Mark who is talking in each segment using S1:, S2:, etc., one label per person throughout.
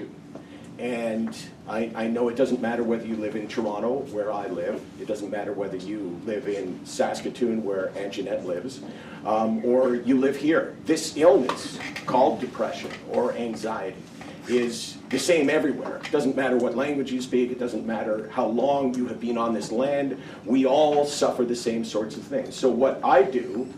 S1: student. And I know it doesn't matter whether you live in Toronto, where I live. It doesn't matter whether you live in Saskatoon, where Aunt Jeanette lives, or you live here. This illness, called depression or anxiety, is the same everywhere. It doesn't matter what language you speak. It doesn't matter how long you have been on this land. We all suffer the same sorts of things. So what I do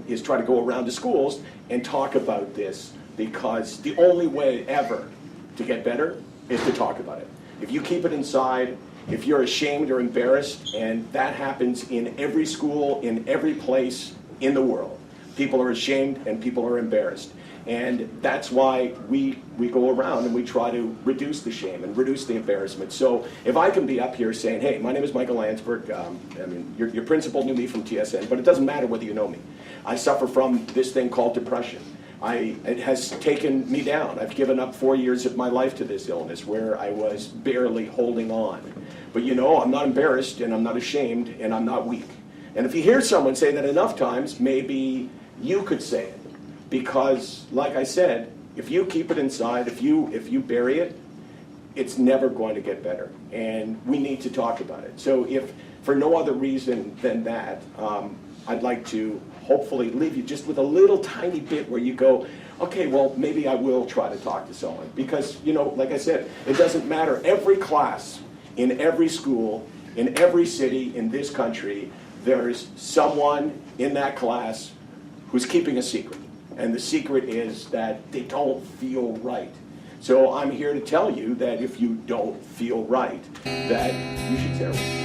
S1: is try to go around to schools and talk about this, because the only way ever to get better is to talk about it. If you keep it inside, if you're ashamed or embarrassed, and that happens in every school, in every place in the world. People are ashamed and people are embarrassed. And that's why we go around and we try to reduce the shame and reduce the embarrassment. So if I can be up here saying, hey, my name is Mr.Landsberg, I mean, your principal knew me from TSN, but it doesn't matter whether you know me. I suffer from this thing called depression. It has taken me down. I've given up 4 years of my life to this illness where I was barely holding on. But you know, I'm not embarrassed and I'm not ashamed and I'm not weak. And if you hear someone say that enough times, maybe you could say it. Because, like I said, if you keep it inside, if you bury it, it's never going to get better. And we need to talk about it. So if, for no other reason than that, I'd like to hopefully leave you just with a little tiny bit where you go, okay, well, maybe I will try to talk to someone. Because, you know, like I said, it doesn't matter. Every class, in every school, in every city in this country, there's someone in that class who's keeping a secret. And the secret is that they don't feel right. So I'm here to tell you that if you don't feel right, that you should share with you.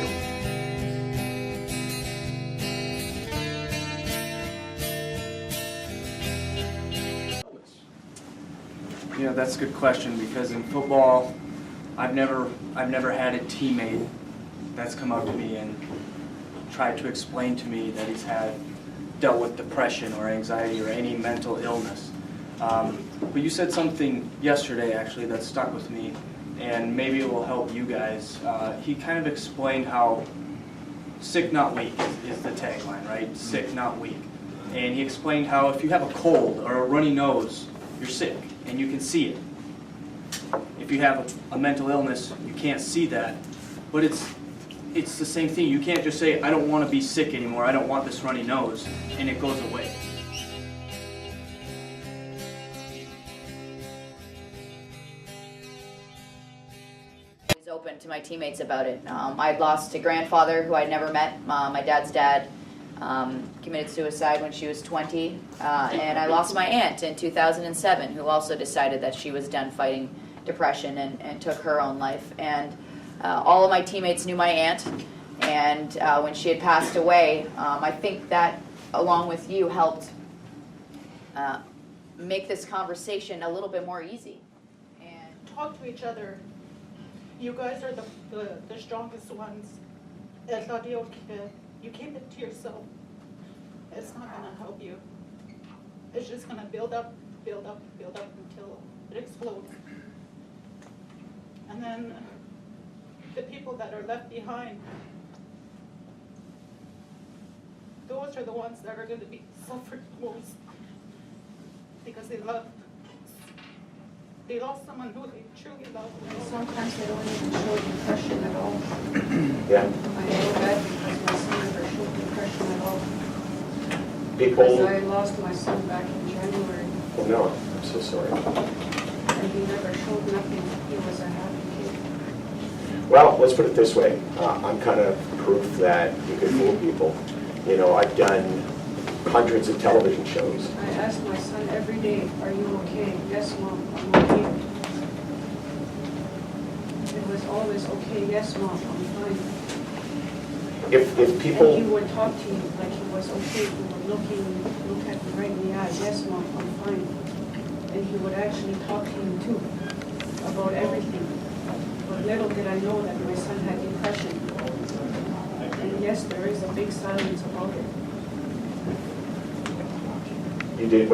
S2: You know, that's a good question, because in football, I've never had a teammate that's come up to me and tried to explain to me that he's dealt with depression or anxiety or any mental illness. But you said something yesterday, actually, that stuck with me, and maybe it will help you guys. He kind of explained how sick, not weak is the tagline, right? Sick, not weak. And he explained how if you have a cold or a runny nose, you're sick, and you can see it. If you have a mental illness, you can't see that, but it's the same thing. You can't just say, I don't want to be sick anymore, I don't want this runny nose, and it goes away.
S3: I was open to my teammates about it. I'd lost a grandfather who I'd never met. My dad's dad committed suicide when she was 20, and I lost my aunt in 2007, who also decided that she was done fighting depression and took her own life. And all of my teammates knew my aunt, and when she had passed away, I think that, along with you, helped make this conversation a little bit more easy. And
S4: talk to each other. You guys are the strongest ones. You keep it to yourself. It's not going to help you. It's just going to build up until it explodes. And then the people that are left behind, those are the ones that are going to be suffered most, because they lost someone who they truly loved.
S5: Sometimes they don't even show depression at all.
S1: Yeah.
S5: I know that because my son never showed depression at all.
S1: People.
S5: Because I lost my son back in January.
S1: Oh no, I'm so sorry.
S5: And he never showed nothing. He was a happy kid.
S1: Well, let's put it this way. I'm kind of proof that you can fool people. You know, I've done hundreds of television shows.
S5: I ask my son every day, are you okay? Yes, Mom, I'm okay. It was always okay. Yes, Mom, I'm fine.
S1: If people...
S5: And he would talk to you like he was okay. He would look at me right in the eye. Yes, Mom, I'm fine. And he would actually talk to you too about everything. But little did I know that my son had depression. And yes, there is a big silence about it.
S1: You did.